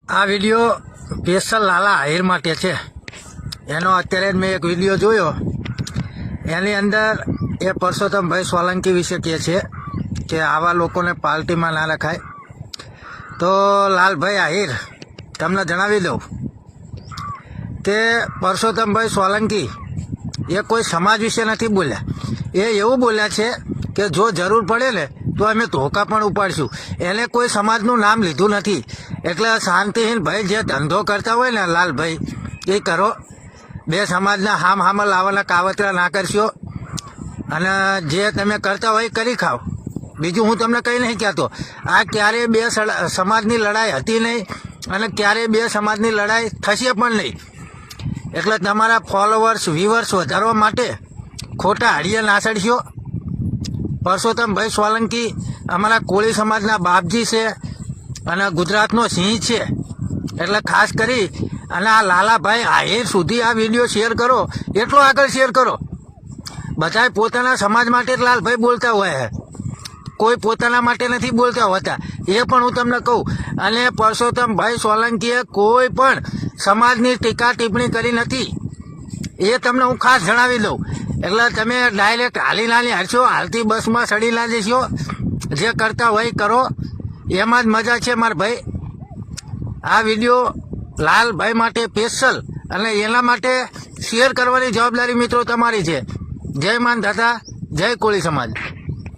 આ video special લાલા આહિર માટે છે. એનો અત્યારે જ મેં એક વિડીયો જોયો. એની અંદર એ પરસોત્તમભાઈ સોલંકી વિશે કહે છે કે આવા લોકોને પાર્ટીમાં ના રખાય. તો લાલભાઈ આહિર તમને જણાવી દઉં કે પરસોત્તમભાઈ સોલંકી એ કોઈ સમાજ વિશે નથી બોલ્યા. એ એવું બોલ્યા છે કે જો જરૂર પડે ને તો અમે ધોકા પણ ઉપાડશું. એને કોઈ સમાજનું નામ લીધું નથી. એટલે શાંતિહીન ભાઈ જે ધંધો કરતા હોય ને લાલભાઈ એ કરો. બે સમાજના હામાં લાવવાના કાવતરા ના કરશો. અને જે તમે કરતા હોય એ કરી ખાઓ. બીજું હું તમને કંઈ નહીં કહેતો. આ ક્યારેય બે સમાજની લડાઈ હતી નહીં અને ક્યારેય બે સમાજની લડાઈ થશે પણ નહીં. એટલે તમારા ફોલોવર્સ વ્યુઅર્સ વધારવા માટે ખોટા હાડીએ નાસડશો. પરસોત્તમભાઈ સોલંકી અમારા કોળી સમાજના બાપજી છે અને ગુજરાતનો સિંહ છે. એટલે ખાસ કરી અને આ લાલાભાઈ આહિર સુધી આ વિડીયો શેર કરો, એટલો આગળ શેર કરો. બધાય પોતાના સમાજ માટે જ લાલભાઈ બોલતા હોય છે, કોઈ પોતાના માટે નથી બોલતા હોતા. એ પણ હું તમને કહું. અને પરસોત્તમભાઈ સોલંકીએ કોઈ પણ સમાજની ટીકા ટિપ્પણી કરી નથી. એ તમને હું ખાસ જણાવી દઉં. એટલે તમે ડાયરેક્ટ હાલી હાલશો, હાલતી બસમાં સડી ના જશો. જે કરતા હોય કરો, એમાં જ મજા છે મારા ભાઈ. આ વિડીયો લાલભાઈ માટે સ્પેશિયલ અને એના માટે શેર કરવાની જવાબદારી મિત્રો તમારી છે. જય માન દાતા, જય કોળી સમાજ.